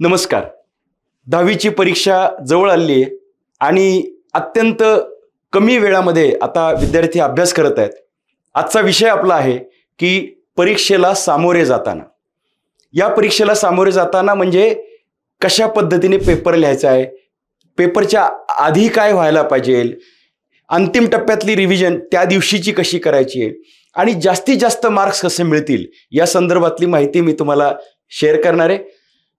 नमस्कार. 10वीची परीक्षा जवळ आली आहे आणि अत्यंत कमी वेळामध्ये आता विद्यार्थी अभ्यास करत आहेत. आजचा विषय आपला आहे की परीक्षेला सामोरे जाताना. या परीक्षेला सामोरे जाताना म्हणजे कशा पद्धतीने पेपर लिहायचा आहे, पेपरच्या आधी काय व्हायला पाहिजे, अंतिम टप्प्यातली रिव्हिजन त्या दिवशीची कशी करायची आहे आणि जास्तीत जास्त मार्क्स कसे मिळतील या संदर्भातली माहिती मी तुम्हाला शेअर करणार आहे.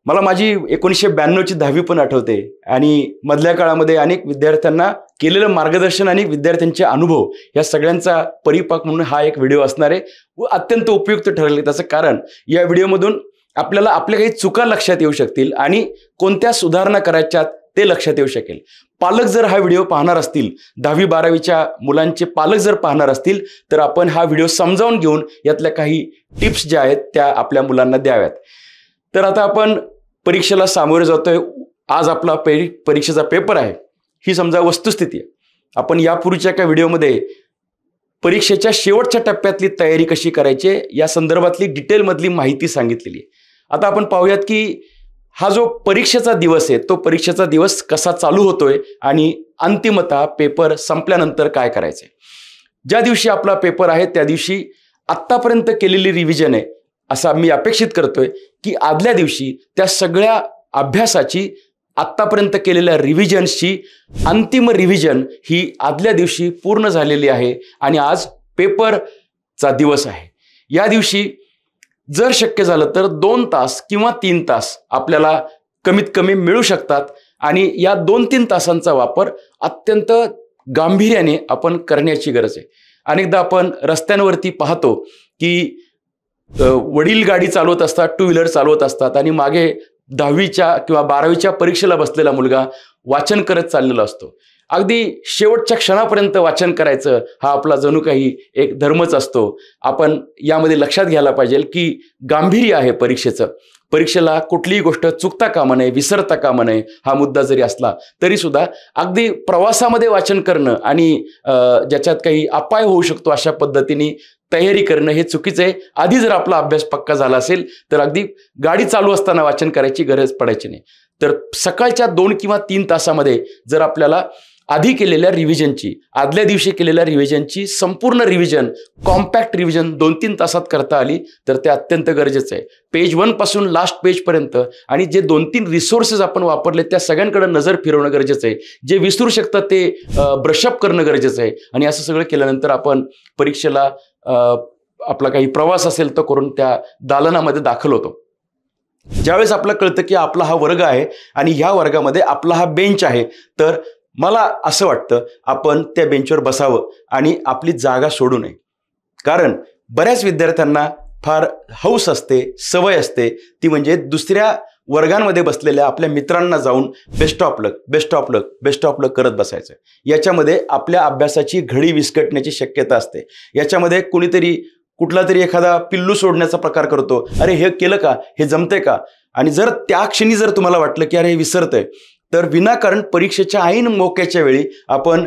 मला माझी 1992ची 10वी पण आठवते आणि मधल्या काळामध्ये अनेक विद्यार्थ्यांना केलेलं मार्गदर्शन आणि विद्यार्थ्यांचे अनुभव या सगळ्यांचा परिपाक म्हणून हा एक व्हिडिओ असणार आहे व अत्यंत उपयुक्त ठरेल. त्याचं कारण या व्हिडिओमधून आपल्याला आपल्या काही चुका लक्षात येऊ शकतील आणि कोणत्या सुधारणा करायच्यात ते लक्षात येऊ शकेल. पालक जर हा व्हिडिओ पाहणार असतील, 10वी-12वीच्या मुलांचे पालक जर पाहणार असतील तर आपण हा व्हिडिओ समजावून घेऊन यातल्या काही टिप्स ज्या आहेत त्या आपल्या मुलांना द्याव्यात. तर आता आपण परीक्षेला सामोरे जातोय. आज आपला परीक्षेचा पेपर आहे ही समजा वस्तुस्थिती आहे. आपण यापूर्वीच्या एका व्हिडिओमध्ये परीक्षेच्या शेवटच्या टप्प्यातली तयारी कशी करायची या संदर्भातली डिटेलमधली माहिती सांगितलेली आहे. आता आपण पाहूयात की हा जो परीक्षेचा दिवस आहे तो परीक्षेचा दिवस कसा चालू होतोय आणि अंतिमतः पेपर संपल्यानंतर काय करायचंय. ज्या दिवशी आपला पेपर आहे त्या दिवशी आत्तापर्यंत केलेली रिव्हिजन आहे असा मी अपेक्षित करतोय की आदल्या दिवशी त्या सगळ्या अभ्यासाची आत्तापर्यंत केलेल्या रिव्हिजन्सची अंतिम रिव्हिजन ही आदल्या दिवशी पूर्ण झालेली आहे आणि आज पेपरचा दिवस आहे. या दिवशी जर शक्य झालं तर 2 तास किंवा 3 तास आपल्याला कमीत कमी मिळू शकतात आणि या 2-3 तासांचा वापर अत्यंत गांभीर्याने आपण करण्याची गरज आहे. अनेकदा आपण रस्त्यांवरती पाहतो की वडील गाडी चालवत असतात, 2 व्हीलर चालवत असतात आणि मागे 10वीच्या किंवा 12वीच्या परीक्षेला बसलेला मुलगा वाचन करत चाललेला असतो. अगदी शेवटच्या क्षणापर्यंत वाचन करायचं हा आपला जणू काही एक धर्मच असतो. आपण यामध्ये लक्षात घ्यायला पाहिजे की गांभीर्य आहे परीक्षेचं. परीक्षेला कुठलीही गोष्ट चुकता कामा नये, विसरता कामा नये हा मुद्दा जरी असला तरी सुद्धा अगदी प्रवासामध्ये वाचन करणं आणि ज्याच्यात काही अपाय होऊ शकतो अशा पद्धतीने तयारी करणं हे चुकीचं आहे. आधी जर आपला अभ्यास पक्का झाला असेल तर अगदी गाडी चालू असताना वाचन करायची गरज पडायची नाही. तर सकाळच्या 2 किंवा 3 तासामध्ये जर आपल्याला आधी केलेल्या रिव्हिजनची, आदल्या दिवशी केलेल्या रिव्हिजनची संपूर्ण रिव्हिजन, कॉम्पॅक्ट रिव्हिजन 2-3 तासात करता आली तर ते अत्यंत गरजेचं आहे. पेज 1 पासून लास्ट पेजपर्यंत आणि जे 2-3 रिसोर्सेस आपण वापरले त्या सगळ्यांकडे नजर फिरवणं गरजेचं आहे. जे विसरू शकतात ते ब्रशअप करणं गरजेचं आहे आणि असं सगळं केल्यानंतर आपण परीक्षेला आपला काही प्रवास असेल तर करून त्या दालनामध्ये दाखल होतो. ज्यावेळेस आपल्याला कळतं की आपला हा वर्ग आहे आणि ह्या वर्गामध्ये आपला हा बेंच आहे तर मला असं वाटतं आपण त्या बेंचवर बसावं आणि आपली जागा सोडू नये. कारण बऱ्याच विद्यार्थ्यांना फार हौस असते, सवय असते ती म्हणजे दुसऱ्या वर्गांमध्ये बसलेल्या आपल्या मित्रांना जाऊन best of luck, best of luck, best of luck करत बसायचं. याच्यामध्ये आपल्या अभ्यासाची घडी विस्कटण्याची शक्यता असते. याच्यामध्ये कुठला तरी एखादा पिल्लू सोडण्याचा प्रकार करतो. अरे हे केलं का, हे जमतंय का, आणि जर त्या क्षणी जर तुम्हाला वाटलं की अरे हे विसरतंय तर विनाकारण परीक्षेच्या ऐन मोक्याच्या वेळी आपण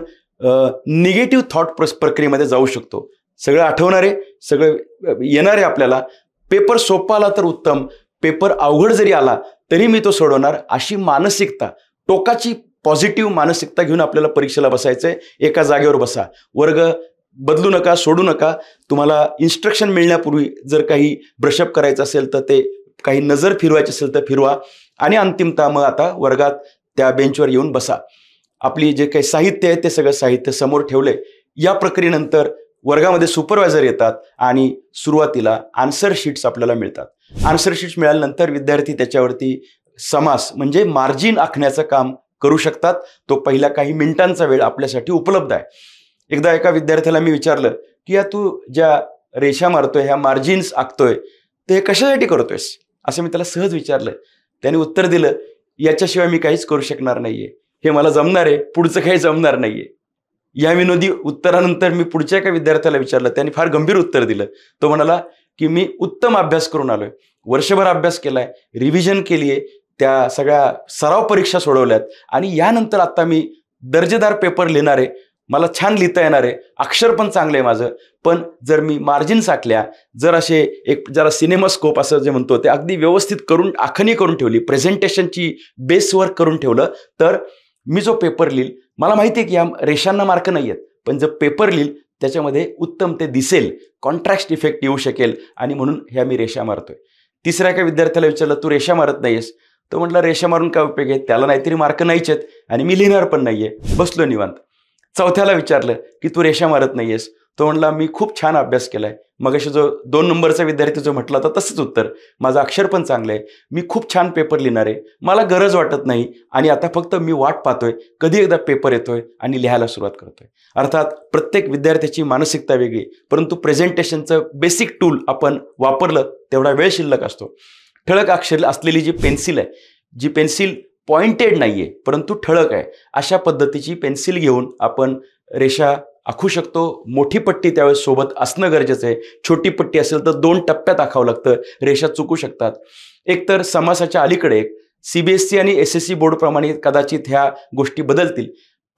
निगेटिव्ह थॉट प्रक्रियेमध्ये जाऊ शकतो. सगळं आठवणार आहे, सगळं येणार आहे आपल्याला. पेपर सोपा आला तर उत्तम, पेपर अवघड जरी आला तरी मी तो सोडवणार अशी मानसिकता, टोकाची पॉझिटिव्ह मानसिकता घेऊन आपल्याला परीक्षेला बसायचंय. एका जागेवर बसा, वर्ग बदलू नका, सोडू नका. तुम्हाला इन्स्ट्रक्शन मिळण्यापूर्वी जर काही ब्रशअप करायचं असेल तर ते, काही नजर फिरवायची असेल तर फिरवा आणि अंतिमतः मग आता वर्गात त्या बेंचवर येऊन बसा. आपली जे काही साहित्य आहे ते सगळं साहित्य समोर ठेवले. या प्रक्रियेनंतर वर्गामध्ये सुपरवायझर येतात आणि सुरुवातीला आन्सर शीट्स आपल्याला मिळतात. आन्सर शीट्स मिळाल्यानंतर विद्यार्थी त्याच्यावरती समास म्हणजे मार्जिन आखण्याचं काम करू शकतात. तो पहिल्या काही मिनिटांचा वेळ आपल्यासाठी उपलब्ध आहे. एकदा एका विद्यार्थ्याला मी विचारलं की या तू ज्या रेषा मारतोय, ह्या मार्जिन्स आखतोय, ते कशासाठी करतोयस असं मी त्याला सहज विचारलं. त्याने उत्तर दिलं, याच्याशिवाय मी काहीच करू शकणार नाहीये, हे मला जमणार आहे, पुढचं काही जमणार नाहीये. या विनोदी उत्तरानंतर मी पुढच्या एका विद्यार्थ्याला विचारलं, त्याने फार गंभीर उत्तर दिलं. तो म्हणाला की मी उत्तम अभ्यास करून आलोय, वर्षभर अभ्यास केलाय, रिव्हिजन केलीये, त्या सगळ्या सराव परीक्षा सोडवल्यात आणि यानंतर आता मी दर्जेदार पेपर लिहिणार आहे. मला छान लिहिता येणार आहे, अक्षर पण चांगलं आहे माझं, पण जर मी मार्जिन्स आखल्या, जर असे एक जरा सिनेमास्कोप असं जे म्हणतो ते अगदी व्यवस्थित करून आखणी करून ठेवली, प्रेझेंटेशनची बेसवर करून ठेवलं, तर मी जो पेपर लिहिल, मला माहिती आहे की या रेषांना मार्क नाही आहेत, पण जर पेपर लिहिल त्याच्यामध्ये उत्तम ते दिसेल, कॉन्ट्रास्ट इफेक्ट येऊ शकेल, आणि म्हणून ह्या मी रेषा मारतोय. तिसऱ्या एका विद्यार्थ्याला विचारलं, तू रेषा मारत नाहीयेस? तो म्हटलं, रेषा मारून काय उपयोग आहे, त्याला नाहीतरी मार्क नाहीच आहेत आणि मी लिहिणार पण नाहीये. बसलो निवांत. चौथ्याला विचारलं की तू रेषा मारत नाहीयेस? तो म्हणला, मी खूप छान अभ्यास केलाय. मगाशी जो 2 नंबरचा विद्यार्थी जो म्हटला होता तसंच उत्तर, माझं अक्षर पण चांगलं आहे, मी खूप छान पेपर लिहिणार आहे, मला गरज वाटत नाही, आणि आता फक्त मी वाट पाहतोय कधी एकदा पेपर येतोय आणि लिहायला सुरुवात करतोय. अर्थात प्रत्येक विद्यार्थ्याची मानसिकता वेगळी, परंतु प्रेझेंटेशनचं बेसिक टूल आपण वापरलं तेवढा वेळ शिल्लक असतो. ठळक अक्षर असलेली जी पेन्सिल आहे, जी पेन्सिल पॉइंटेड नाहीये परंतु ठळक आहे, अशा पद्धतीची पेन्सिल घेऊन आपण रेषा आखू शकतो. मोठी पट्टी त्यावेळेस सोबत असणं गरजेचं आहे. छोटी पट्टी असेल तर 2 टप्प्यात आखावं लागतं, रेषा चुकू शकतात. एकतर समासाच्या अलीकडे CBSE आणि SSC बोर्डप्रमाणे कदाचित ह्या गोष्टी बदलतील,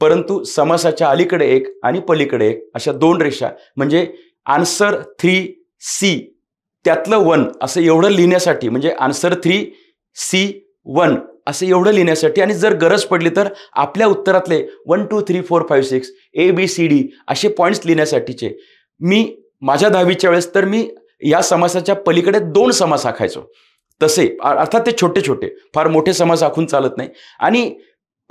परंतु समासाच्या अलीकडे एक आणि पलीकडे एक अशा 2 रेषा, म्हणजे आन्सर 3C त्यातलं 1 असं एवढं लिहिण्यासाठी, म्हणजे आन्सर 3C1 असं एवढं लिहिण्यासाठी, आणि जर गरज पडली तर आपल्या उत्तरातले 1 2 3 4 5 6 ABCD असे पॉईंट्स लिहिण्यासाठीचे, मी माझ्या 10वीच्या वेळेस तर मी या समासाच्या पलीकडे 2 समास आखायचो. तसे अर्थात ते छोटे छोटे, फार मोठे समास आखून चालत नाही. आणि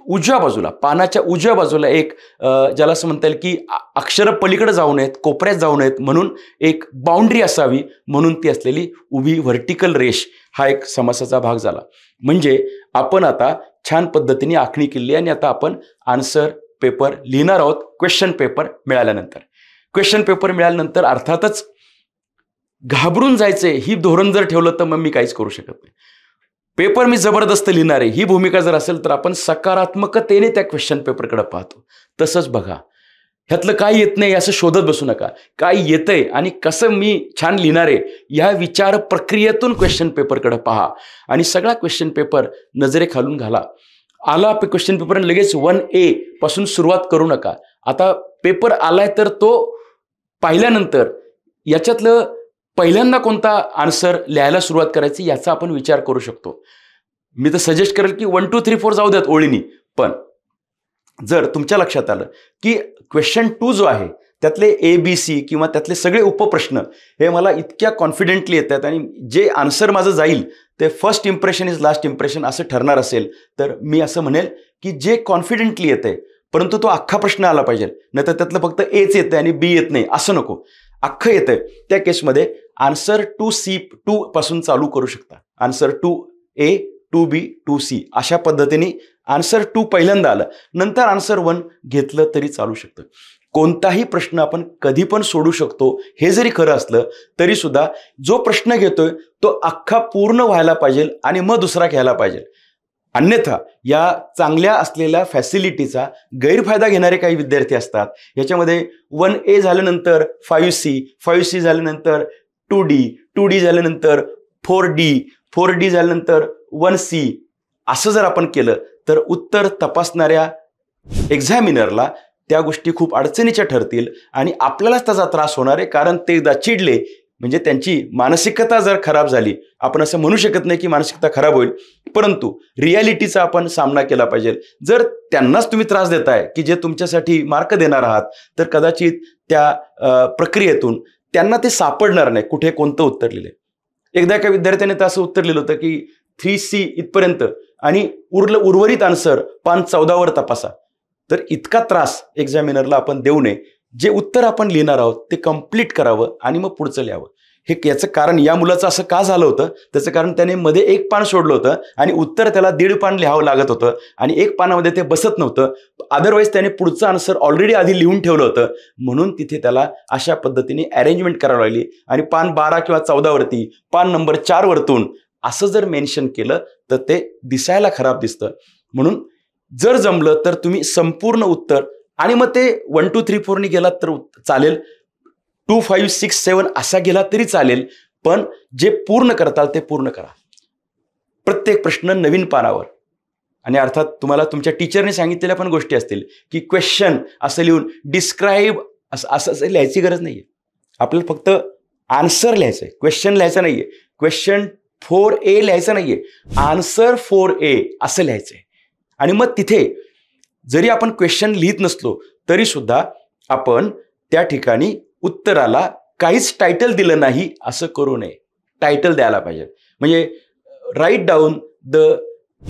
उजव्या बाजूला, पानाच्या उजव्या बाजूला एक ज्याला असं म्हणता येईल की अक्षर पलीकडे जाऊ नयेत, कोपऱ्यात जाऊ नयेत म्हणून एक बाउंड्री असावी, म्हणून ती असलेली उभी व्हर्टिकल रेष हा एक समासाचा भाग झाला. म्हणजे आपण आता छान पद्धतीने आखणी केली आणि आता आपण आन्सर पेपर लिहिणार आहोत. क्वेश्चन पेपर मिळाल्यानंतर अर्थातच घाबरून जायचे ही धोरण जर ठेवलं तर मग मी काहीच करू शकत नाही. पेपर मी जबरदस्त लिहिणार आहे ही भूमिका जर असेल तर आपण सकारात्मकतेने त्या क्वेश्चन पेपरकडे पाहतो. तसंच बघा, ह्यातलं काय येत नाही असं शोधत बसू नका. काय येतंय आणि कसं मी छान लिहिणार आहे या विचार प्रक्रियेतून क्वेश्चन पेपरकडे पहा आणि सगळा क्वेश्चन पेपर नजरेखालून घाला. आला क्वेश्चन पेपर लगेच 1A पासून सुरुवात करू नका. आता पेपर आलाय तर तो पाहिल्यानंतर याच्यातलं पहिल्यांदा कोणता आन्सर लिहायला सुरुवात करायची याचा आपण विचार करू शकतो. मी तर सजेस्ट करेल की 1 2 3 4 जाऊ द्यात ओळीनी, पण जर तुमच्या लक्षात आलं की क्वेश्चन 2 जो आहे त्यातले ABC किंवा त्यातले सगळे उपप्रश्न हे मला इतक्या कॉन्फिडेंटली येतात आणि जे आन्सर माझं जाईल ते first impression is last impression असं ठरणार असेल तर मी असं म्हणेल की जे कॉन्फिडेंटली येतंय परंतु तो अख्खा प्रश्न आला पाहिजे, नाही तर त्यातलं फक्त Aच येतंय आणि B येत नाही असं नको, अख्खं येतंय. त्या केसमध्ये आन्सर 2C पासून चालू करू शकता. आन्सर 2A 2B 2C अशा पद्धतीने आन्सर 2 पहिल्यांदा आलं नंतर आन्सर 1 घेतलं तरी चालू शकतं. कोणताही प्रश्न आपण कधी पण सोडू शकतो. हे जरी खरं असलं तरी सुद्धा जो प्रश्न घेतोय तो अख्खा पूर्ण व्हायला पाहिजे आणि मग दुसरा घ्यायला पाहिजे. अन्यथा या चांगल्या असलेल्या फॅसिलिटीचा गैरफायदा घेणारे काही विद्यार्थी असतात. याच्यामध्ये 1A झाल्यानंतर 5C झाल्यानंतर 2D झाल्यानंतर 4D झाल्यानंतर 1C असं जर आपण केलं तर उत्तर तपासणाऱ्या एक्झामिनरला त्या गोष्टी खूप अडचणीच्या ठरतील आणि आपल्यालाच त्याचा त्रास होणार आहे. कारण ते एकदा चिडले म्हणजे त्यांची मानसिकता जर खराब झाली, आपण असं म्हणू शकत नाही की मानसिकता खराब होईल, परंतु रियालिटीचा आपण सामना केला पाहिजे. जर त्यांनाच तुम्ही त्रास देताय की जे तुमच्यासाठी मार्क देणार आहात तर कदाचित त्या प्रक्रियेतून त्यांना ते सापडणार नाही कुठे कोणतं उत्तर लिहिलंय. एकदा एका विद्यार्थ्याने तर असं उत्तर लिहिलं होतं की 3C इथपर्यंत आणि उर्वरित आन्सर पान 14 वर तपासा. तर इतका त्रास एक्झामिनरला आपण देऊ नये. जे उत्तर आपण लिहिणार आहोत ते कंप्लीट करावं आणि मग पुढचं लिहावं. याचं कारण या मुलाचं असं का झालं होतं त्याचं कारण त्याने मध्ये 1 पान सोडलं होतं आणि उत्तर त्याला 1.5 पान लिहावं लागत होतं आणि 1 पानामध्ये ते बसत नव्हतं. अदरवाईज त्याने पुढचं आन्सर ऑलरेडी आधी लिहून ठेवलं होतं, म्हणून तिथे त्याला अशा पद्धतीने अरेंजमेंट करावी लागली आणि पान 12 किंवा 14 वरती पान नंबर 4 वरतून असं जर मेन्शन केलं तर ते दिसायला खराब दिसतं. म्हणून जर जमलं तर तुम्ही संपूर्ण उत्तर आणि मग ते 1 2 3 4 नी गेलात तर चालेल, 2 5 6 7 असा गेला तरी चालेल, पण जे पूर्ण करताल ते पूर्ण करा. प्रत्येक प्रश्न नवीन पानावर आणि अर्थात तुम्हाला तुमच्या टीचरने सांगितलेल्या पण गोष्टी असतील की क्वेश्चन असं लिहून डिस्क्राईब असं लिहायची गरज नाही आहे. आपल्याला फक्त आन्सर लिहायचं आहे, क्वेश्चन लिहायचं नाही आहे. क्वेश्चन 4A लिहायचं नाही आहे, आन्सर 4A असं लिहायचं आहे. आणि मग तिथे जरी आपण क्वेश्चन लिहित नसलो तरी सुद्धा आपण त्या ठिकाणी उत्तराला काहीच टायटल दिलं नाही असं करू नये. टायटल द्यायला पाहिजे. म्हणजे write down the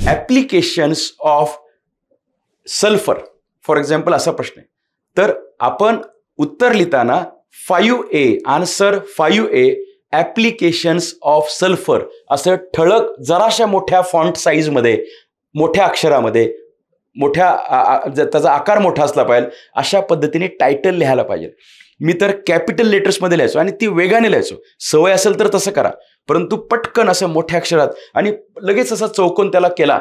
applications of sulphur for example असा प्रश्न आहे. तर आपण उत्तर लिहिताना 5A answer 5A applications of sulphur असं ठळक जराशा मोठ्या फॉन्ट साईजमध्ये, मोठ्या अक्षरामध्ये, त्याचा आकार मोठा असला पाहिजे अशा पद्धतीने टायटल लिहायला पाहिजे. मी तर कॅपिटल लेटर्समध्ये लिहायचो आणि ती वेगाने लिहायचो. सवय असेल तर तसं करा, परंतु पटकन असं मोठ्या अक्षरात आणि लगेच असा चौकोन त्याला केला.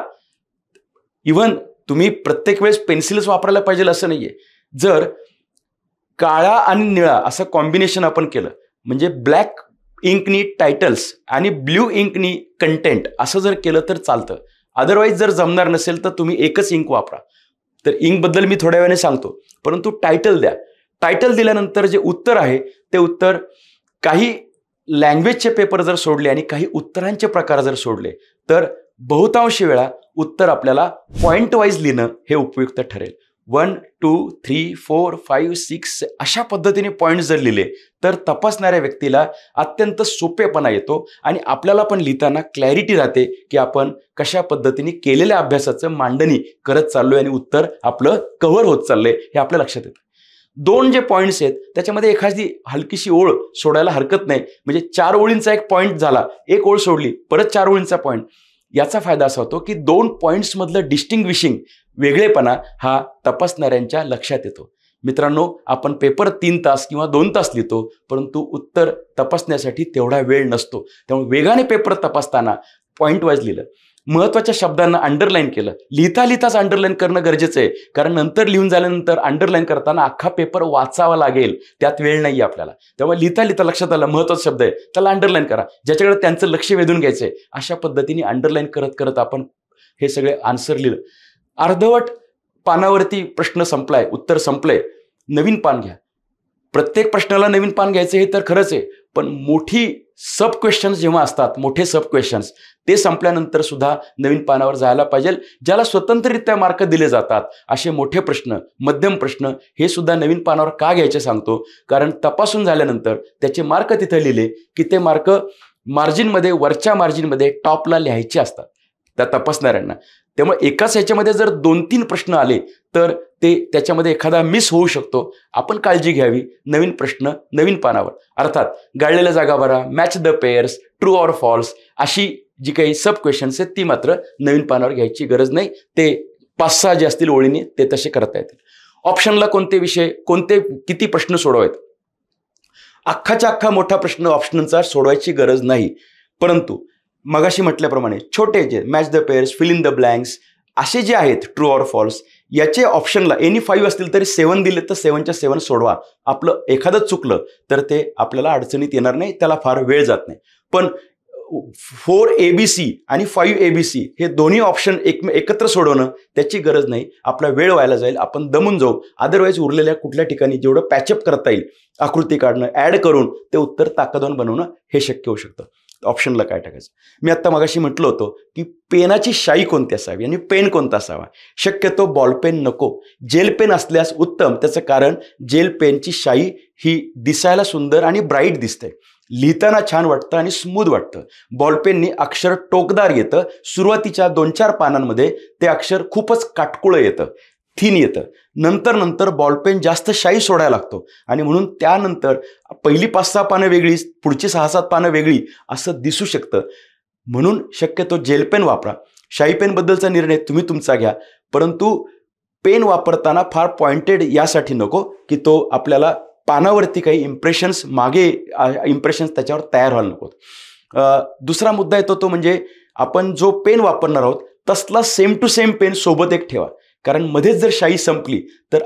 इव्हन तुम्ही प्रत्येक वेळेस पेन्सिलच वापरायला पाहिजे असं नाहीये. जर काळा आणि निळा असं कॉम्बिनेशन आपण केलं, म्हणजे ब्लॅक इंकनी टायटल्स आणि ब्ल्यू इंकनी कंटेंट असं जर केलं तर चालतं. अदरवाईज जर जमणार नसेल तर तुम्ही एकच इंक वापरा. तर इंकबद्दल मी थोड्या वेळाने सांगतो, परंतु टायटल द्या. टायटल दिल्यानंतर जे उत्तर आहे ते उत्तर काही लँग्वेजचे पेपर जर सोडले आणि काही उत्तरांचे प्रकार जर सोडले तर बहुतांश वेळा उत्तर आपल्याला पॉईंट वाईज लिहिणं हे उपयुक्त ठरेल. 1, 2, 3, 4, 5, 6 अशा पद्धतीने पॉईंट जर लिहिले तर तपासणाऱ्या व्यक्तीला अत्यंत सोपेपणा येतो आणि आपल्याला पण लिहिताना क्लॅरिटी राहते की आपण कशा पद्धतीने केलेल्या अभ्यासाचं मांडणी करत चाललोय आणि उत्तर आपलं कव्हर होत चाललंय हे आपल्या लक्षात येतं. 2 जे पॉईंट्स आहेत त्याच्यामध्ये एखादी हलकीशी ओळ सोडायला हरकत नाही. म्हणजे 4 ओळींचा एक पॉईंट झाला, एक ओळ सोडली, परत 4 ओळींचा पॉईंट. याचा फायदा असा होतो की 2 पॉईंट्समधलं डिस्टिंग्विशिंग वेगळेपणा हा तपासणाऱ्यांच्या लक्षात येतो. मित्रांनो, आपण पेपर 3 तास किंवा 2 तास लिहितो, परंतु उत्तर तपासण्यासाठी तेवढा वेळ नसतो. त्यामुळे वेगाने पेपर तपासताना पॉईंट वाईज लिहिलं, महत्त्वाच्या शब्दांना अंडरलाईन केलं. लिहिता लिहिताच अंडरलाईन करणं गरजेचं आहे, कारण नंतर लिहून झाल्यानंतर अंडरलाईन करताना अख्खा पेपर वाचावा लागेल, त्यात वेळ नाही आपल्याला. त्यामुळे लिहिता लिहिता लक्षात आलं महत्त्वाचा शब्द आहे त्याला अंडरलाईन करा. ज्याच्याकडे त्यांचं लक्ष वेधून घ्यायचं आहे अशा पद्धतीने अंडरलाईन करत करत आपण हे सगळे आन्सर लिहिलं. अर्धवट पानावरती प्रश्न संपलाय, उत्तर संपलंय, नवीन पान घ्या. प्रत्येक प्रश्नाला नवीन पान घ्यायचं हे तर खरंच आहे, पण मोठी सब क्वेश्चन्स जेव्हा असतात, मोठे सब क्वेश्चन्स ते संपल्यानंतर सुद्धा नवीन पानावर जायला पाहिजे. ज्याला स्वतंत्ररित्या मार्क दिले जातात असे मोठे प्रश्न, मध्यम प्रश्न हे सुद्धा नवीन पानावर का घ्यायचे सांगतो, कारण तपासून झाल्यानंतर त्याचे मार्क तिथे लिहिले की ते मार्क मार्जिनमध्ये, वरच्या मार्जिनमध्ये टॉपला लिहायचे असतात त्या तपासणाऱ्यांना. त्यामुळे एकाच ह्याच्यामध्ये जर 2-3 प्रश्न आले तर ते त्याच्यामध्ये एखादा मिस होऊ शकतो. आपण काळजी घ्यावी. नवीन प्रश्न नवीन पानावर, अर्थात गाळलेल्या जागा भरा, match the pairs, true or false अशी जी काही सब क्वेश्चन्स आहेत ती मात्र नवीन पानावर घ्यायची गरज नाही. ते 5-6 जे असतील ओळीने ते तसे करता येतील. ऑप्शनला कोणते विषय, कोणते किती प्रश्न सोडवायचे, अख्खाच्या अख्खा मोठा प्रश्न ऑप्शनचा सोडवायची गरज नाही. परंतु मगाशी म्हटल्याप्रमाणे छोटे जे match the pairs, fill in the blanks असे जे आहेत ट्रू ऑर फॉल्स याचे ऑप्शनला एनी 5 असतील तरी 7 दिले तर 7च्या 7 सोडवा. आपलं एखादं चुकलं तर ते आपल्याला अडचणीत येणार नाही, त्याला फार वेळ जात नाही. पण 4ABC आणि 5ABC हे दोन्ही ऑप्शन एकत्र सोडवणं त्याची गरज नाही. आपला वेळ व्हायला जाईल, आपण दमून जाऊ. अदरवाईज उरलेल्या कुठल्या ठिकाणी जेवढं पॅचअप करता येईल, आकृती काढणं, ॲड करून ते उत्तर ताकदवान बनवणं हे शक्य होऊ शकतं. ऑप्शनला काय टाकायचं. मी आत्ता मगाशी म्हटलं होतं की पेनाची शाई कोणती असावी आणि पेन कोणता असावा. शक्यतो बॉल पेन नको, जेल पेन असल्यास उत्तम. त्याचं कारण जेल पेनची शाई ही दिसायला सुंदर आणि ब्राईट दिसते, लिहिताना छान वाटतं आणि स्मूथ वाटतं. बॉलपेननी अक्षर टोकदार येतं. सुरुवातीच्या 2-4 पानांमध्ये ते अक्षर खूपच काटकुळं येतं, थिन येतं. नंतर बॉलपेन जास्त शाई सोडायला लागतो आणि म्हणून त्यानंतर पहिली 5-6 पानं वेगळी, पुढची 6-7 पानं वेगळी असं दिसू शकतं. म्हणून शक्यतो जेल पेन वापरा. शाई पेनबद्दलचा निर्णय तुम्ही तुमचा घ्या, परंतु पेन वापरताना फार पॉइंटेड यासाठी नको की तो आपल्याला पानावरती काही इम्प्रेशन्स त्याच्यावर तयार व्हायला नको. दुसरा मुद्दा येतो तो म्हणजे आपण जो पेन वापरणार आहोत तसला सेम टू सेम पेन सोबत एक ठेवा. कारण मध्येच जर शाई संपली तर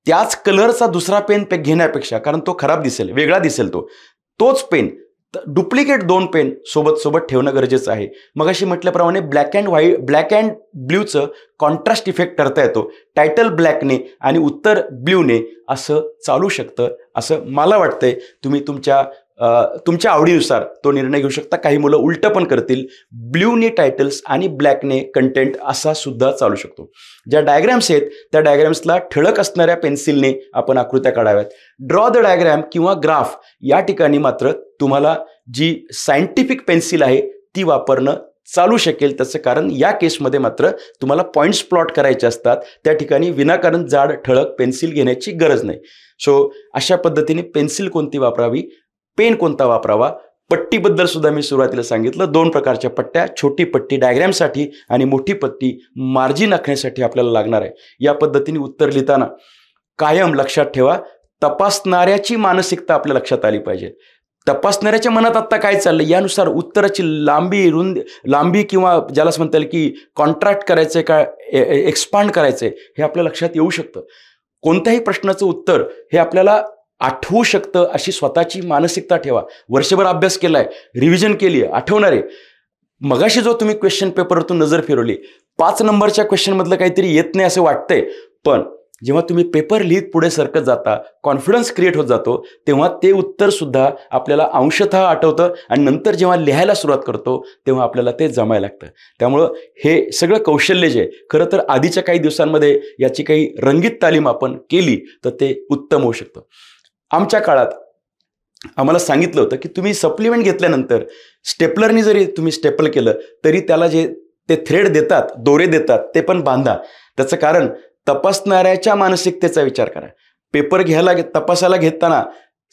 त्याच कलरचा दुसरा पेन घेण्यापेक्षा, कारण तो खराब दिसेल, वेगळा दिसेल, तोच पेन डुप्लिकेट 2 पेन सोबत सोबत ठेवणं गरजेचं आहे. मगाशी म्हटल्याप्रमाणे ब्लॅक अँड ब्ल्यूचं कॉन्ट्रास्ट इफेक्ट करता येतो. टायटल ब्लॅकने आणि उत्तर ब्ल्यूने असं चालू शकतं, असं मला वाटतंय. तुम्ही तुमच्या आवडीनुसार तो निर्णय घेऊ शकता. काही मुलं उलटं पण करतील, ब्ल्यूने टायटल्स आणि ब्लॅकने कंटेंट असा सुद्धा चालू शकतो. ज्या डायग्रॅम्स आहेत त्या डायग्रॅम्सला ठळक असणाऱ्या पेन्सिलने आपण आकृत्या काढाव्यात. ड्रॉ द डायग्रॅम किंवा ग्राफ या ठिकाणी मात्र तुम्हाला जी सायंटिफिक पेन्सिल आहे ती वापरणं चालू शकेल. त्याचं कारण या केसमध्ये मात्र तुम्हाला पॉईंट्स प्लॉट करायचे असतात. त्या ठिकाणी विनाकारण जाड ठळक पेन्सिल घेण्याची गरज नाही. सो अशा पद्धतीने पेन्सिल कोणती वापरावी, पेन कोणता वापरावा. पट्टीबद्दल सुद्धा मी सुरुवातीला सांगितलं. 2 प्रकारच्या पट्ट्या, छोटी पट्टी डायग्रॅमसाठी आणि मोठी पट्टी मार्जिन आखण्यासाठी आपल्याला लागणार आहे. या पद्धतीने उत्तर लिहिताना कायम लक्षात ठेवा, तपासणाऱ्याची मानसिकता आपल्या लक्षात आली पाहिजे. तपासणाऱ्याच्या मनात आत्ता काय चाललं यानुसार उत्तराची लांबी किंवा ज्याला म्हणता येईल की कॉन्ट्रॅक्ट करायचंय का एक्सपांड करायचंय हे आपल्या लक्षात येऊ शकतं. कोणत्याही प्रश्नाचं उत्तर हे आपल्याला आठवू शकतं अशी स्वतःची मानसिकता ठेवा. वर्षभर अभ्यास केलाय, रिव्हिजन केली आहे, आठवणार आहे. मगाशी जो तुम्ही क्वेश्चन पेपरवरतून नजर फिरवली, 5 नंबरच्या क्वेश्चनमधलं काहीतरी येत नाही असं वाटतंय, पण जेव्हा तुम्ही पेपर लिहित पुढे सरकत जाता, कॉन्फिडन्स क्रिएट होत जातो, तेव्हा ते उत्तर सुद्धा आपल्याला अंशतः आठवतं आणि नंतर जेव्हा लिहायला सुरुवात करतो तेव्हा आपल्याला ते जमायला लागतं. त्यामुळं हे सगळं कौशल्य जे खरं तर आधीच्या काही दिवसांमध्ये याची काही रंगीत तालीम आपण केली तर ते उत्तम होऊ शकतं. आमच्या काळात आम्हाला सांगितलं होतं की तुम्ही सप्लिमेंट घेतल्यानंतर स्टेपलरनी जरी तुम्ही स्टेपल केलं तरी त्याला जे ते थ्रेड देतात, दोरे देतात, ते पण बांधा. त्याचं कारण तपासणाऱ्याच्या मानसिकतेचा विचार करा. पेपर तपासायला घेताना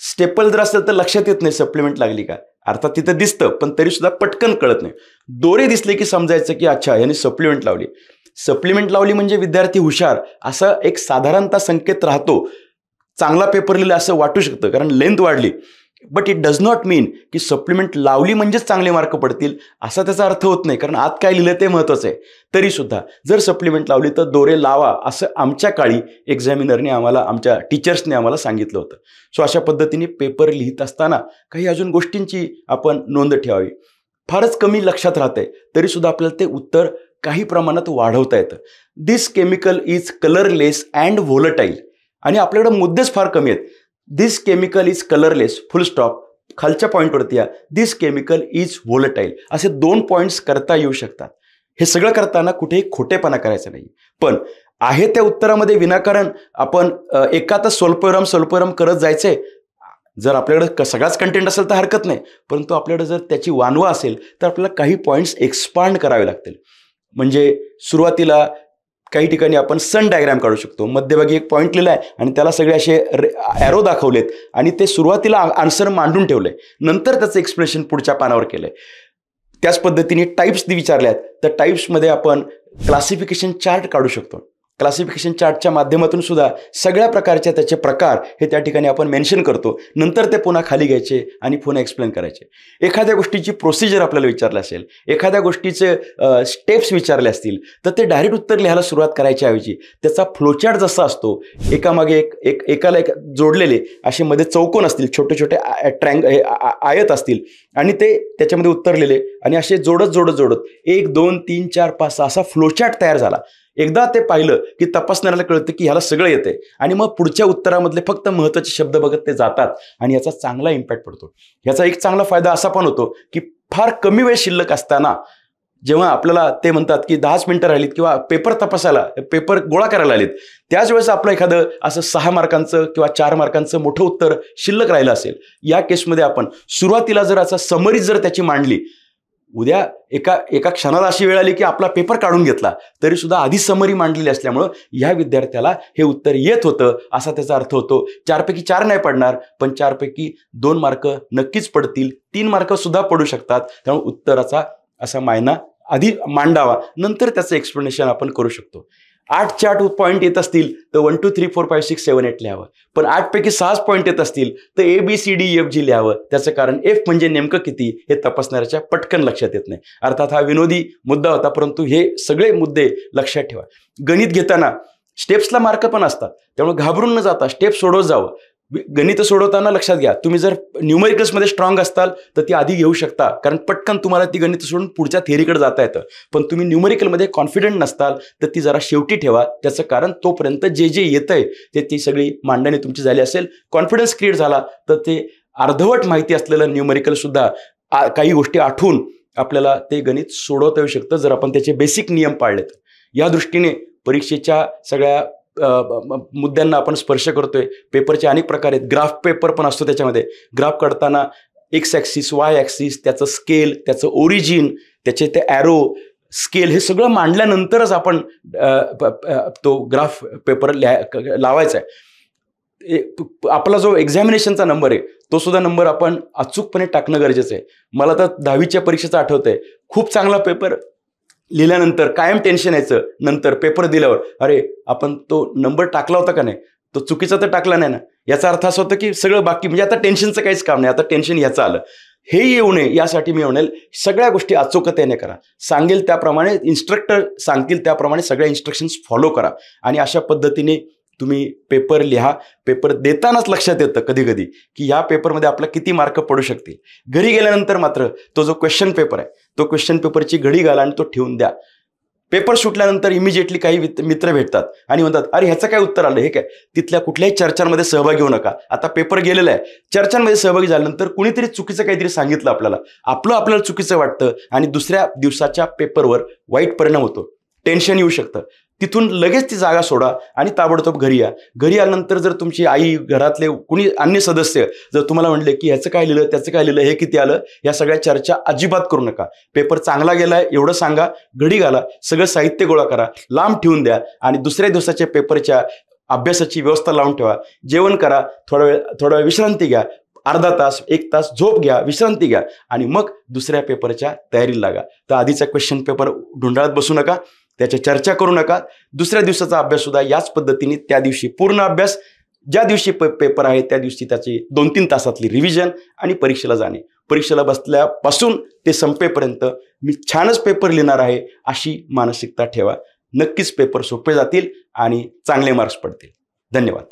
स्टेपल जर असेल तर लक्षात येत नाही सप्लिमेंट लागली का. अर्थात तिथं दिसतं पण तरी सुद्धा पटकन कळत नाही. दोरे दिसले की समजायचं की अच्छा याने सप्लिमेंट लावली. सप्लिमेंट लावली म्हणजे विद्यार्थी हुशार असा एक साधारणतः संकेत राहतो. चांगला पेपर लिहिला असं वाटू शकतं कारण लेंथ वाढली, बट इट डज नॉट मीन की सप्लिमेंट लावली म्हणजेच चांगले मार्क पडतील असा त्याचा अर्थ होत नाही. कारण आत काय लिहिलं ते महत्त्वाचं आहे. तरी सुद्धा जर सप्लिमेंट लावली तर दोरे लावा असं आमच्या काळी एक्झामिनरने आमच्या टीचर्सने आम्हाला सांगितलं होतं. सो अशा पद्धतीने पेपर लिहित असताना काही अजून गोष्टींची आपण नोंद ठेवावी. फारच कमी लक्षात राहते तरी सुद्धा आपल्याला ते उत्तर काही प्रमाणात वाढवता येतं. This chemical is colourless and volatile. आणि आपल्याकडे मुद्देच फार कमी आहेत. This chemical is colourless full stop, खालच्या पॉईंटवरती या दिस केमिकल इज व्होलटाईल असे 2 पॉईंट्स करता येऊ शकतात. हे सगळं करताना कुठेही खोटेपणा करायचा नाही. पण आहे त्या उत्तरामध्ये विनाकारण आपण एकातच स्वल्पविराम करत जायचंय. जर आपल्याकडे सगळाच कंटेंट असेल तर हरकत नाही, परंतु आपल्याकडे जर त्याची वानवा असेल तर आपल्याला काही पॉईंट्स एक्सपांड करावे लागतील. म्हणजे सुरुवातीला काही ठिकाणी आपण सन डायग्राम काढू शकतो. मध्यभागी एक पॉईंट लिहिलाय आणि त्याला सगळे असे ॲरो दाखवलेत आणि ते सुरुवातीला आन्सर मांडून ठेवलंय, नंतर त्याचं एक्सप्लेनेशन पुढच्या पानावर केलंय. त्याच पद्धतीने टाईप्स विचारल्यात तर टाईप्समध्ये आपण क्लासिफिकेशन चार्ट काढू शकतो. क्लासिफिकेशन चार्टच्या माध्यमातून सुद्धा सगळ्या प्रकारच्या त्याचे प्रकार हे त्या ठिकाणी आपण मेन्शन करतो. नंतर ते पुन्हा खाली घ्यायचे आणि पुन्हा एक्सप्लेन करायचे. एखाद्या गोष्टीची प्रोसिजर आपल्याला विचारलं असेल, एखाद्या गोष्टीचे स्टेप्स विचारले असतील तर ते डायरेक्ट उत्तर लिहायला सुरुवात करायच्या ऐवजी त्याचा फ्लोचार्ट जसा असतो, एकामागे एकाला एक जोडलेले असे मध्ये चौकोन असतील, छोटे छोटे आयत असतील आणि ते त्याच्यामध्ये उत्तर लिहिले आणि असे जोडत 1 2 3 4 5 6 असा फ्लोचार्ट तयार झाला. एकदा ते पाहिलं की तपासणाऱ्याला कळतं की ह्याला सगळं येतंय आणि मग पुढच्या उत्तरामधले फक्त महत्त्वाचे शब्द बघत ते जातात आणि याचा चांगला इम्पॅक्ट पडतो. याचा एक चांगला फायदा असा पण होतो की फार कमी वेळ शिल्लक असताना जेव्हा आपल्याला ते म्हणतात की 10 मिनिटं राहिलीत किंवा पेपर गोळा करायला आलेत, त्याच वेळेस आपलं एखादं असं 6 मार्कांचं किंवा 4 मार्कांचं मोठं उत्तर शिल्लक राहिलं असेल, या केसमध्ये आपण सुरुवातीला जर असा समरी जर त्याची मांडली, उद्या एका क्षणाला अशी वेळ आली की आपला पेपर काढून घेतला तरी सुद्धा आधी समरी मांडलेली असल्यामुळं ह्या विद्यार्थ्याला हे उत्तर येत होतं असा त्याचा अर्थ होतो. 4 पैकी 4 नाही पडणार, पण 4 पैकी 2 मार्क नक्कीच पडतील, 3 मार्क सुद्धा पडू शकतात. त्यामुळे उत्तराचा असा मायना आधी मांडावा, नंतर त्याचं एक्सप्लेनेशन आपण करू शकतो. 8चे 8 पॉईंट येत असतील तर 1 2 3 4 5 6 7 8 लिहावं, पण 8 पैकी 6 पॉईंट येत असतील तर ABCDEFG लिहावं. त्याचं कारण F म्हणजे नेमकं किती हे तपासणाऱ्याच्या पटकन लक्षात येत नाही. अर्थात हा विनोदी मुद्दा होता, परंतु हे सगळे मुद्दे लक्षात ठेवा. गणित घेताना स्टेप्सला मार्क पण असतात, त्यामुळे घाबरून न जाता स्टेप सोडवत जावं. गणित सोडवताना लक्षात घ्या, तुम्ही जर न्यूमेरिकल्समध्ये स्ट्रॉंग असताल तर ती आधी घेऊ शकता, कारण पटकन तुम्हाला ती गणित सोडून पुढच्या थेअरीकडे जाता येतं. पण तुम्ही न्यूमेरिकलमध्ये कॉन्फिडंट नसताल तर ती जरा शेवटी ठेवा. त्याचं कारण तोपर्यंत जे जे येतंय ते ती सगळी मांडणी तुमची झाली असेल, कॉन्फिडन्स क्रिएट झाला तर ते अर्धवट माहिती असलेलं न्यूमेरिकल सुद्धा काही गोष्टी आठवून आपल्याला ते गणित सोडवता येऊ शकतं, जर आपण त्याचे बेसिक नियम पाळले तर. या दृष्टीने परीक्षेच्या सगळ्या मुद्द्यांना आपण स्पर्श करतोय. पेपरचे अनेक प्रकार आहेत. ग्राफ पेपर पण असतो, त्याच्यामध्ये ग्राफ काढताना एक्स ॲक्सिस, वाय ॲक्सिस, त्याचं स्केल, त्याचं ओरिजिन, त्याचे ते ॲरो, स्केल, हे सगळं मांडल्यानंतरच आपण तो ग्राफ पेपर लावायचा आहे. आपला जो एक्झामिनेशनचा नंबर आहे तो सुद्धा नंबर आपण अचूकपणे टाकणं गरजेचं आहे. मला तर 10वीच्या परीक्षेचं आठवतंय, खूप चांगला पेपर लिहिल्यानंतर कायम टेन्शन यायचं, नंतर पेपर दिल्यावर अरे आपण तो नंबर टाकला होता का नाही, तो चुकीचा तर टाकला नाही ना. याचा अर्थ असा होता की सगळं बाकी, म्हणजे आता टेन्शनचं काहीच काम नाही, आता टेन्शन ह्याचं आलं. हे येऊ नये यासाठी मी म्हणेल सगळ्या गोष्टी अचूकतेने करा. सांगेल त्याप्रमाणे, इन्स्ट्रक्टर सांगतील त्याप्रमाणे सगळ्या इन्स्ट्रक्शन्स फॉलो करा आणि अशा पद्धतीने तुम्ही पेपर लिहा. पेपर देतानाच लक्षात येतं कधी कधी की या पेपरमध्ये आपला किती मार्क पडू शकतील. घरी गेल्यानंतर मात्र तो जो क्वेश्चन पेपर आहे तो क्वेश्चन पेपरची घडी घाला आणि तो ठेवून द्या. पेपर सुटल्यानंतर इमिजिएटली काही मित्र भेटतात आणि म्हणतात अरे ह्याचं काय उत्तर आलं, हे काय. तिथल्या कुठल्याही चर्चांमध्ये सहभागी होऊ नका. आता पेपर गेलेला आहे, चर्चांमध्ये सहभागी झाल्यानंतर कुणीतरी चुकीचं काहीतरी सांगितलं आपल्याला चुकीचं वाटतं आणि दुसऱ्या दिवसाच्या पेपरवर वाईट परिणाम होतो, टेन्शन येऊ शकतं. तिथून लगेच ती जागा सोडा आणि ताबडतोब घरी या. घरी आल्यानंतर जर तुमची आई, घरातले कुणी अन्य सदस्य जर तुम्हाला म्हणले की ह्याचं काय लिहिलं, त्याचं काय लिहिलं, हे किती आलं, या सगळ्या चर्चा अजिबात करू नका. पेपर चांगला गेलाय एवढं सांगा, घडी घाला, सगळं साहित्य गोळा करा, लांब ठेवून द्या आणि दुसऱ्या दिवसाच्या पेपरच्या अभ्यासाची व्यवस्था लावून ठेवा. जेवण करा, थोडा वेळ विश्रांती घ्या, अर्धा तास 1 तास झोप घ्या, विश्रांती घ्या आणि मग दुसऱ्या पेपरच्या तयारीला लागा. तर आधीचा क्वेश्चन पेपर ढुंढाळत बसू नका, त्याच्या चर्चा करू नका. दुसऱ्या दिवसाचा अभ्यास सुद्धा याच पद्धतीने त्या दिवशी पूर्ण अभ्यास, ज्या दिवशी पेपर आहे त्या दिवशी त्याची 2-3 तासातली रिव्हिजन आणि परीक्षेला जाणे. परीक्षेला बसल्यापासून ते संपेपर्यंत मी छानच पेपर लिहिणार आहे अशी मानसिकता ठेवा. नक्कीच पेपर सोपे जातील आणि चांगले मार्क्स पडतील. धन्यवाद.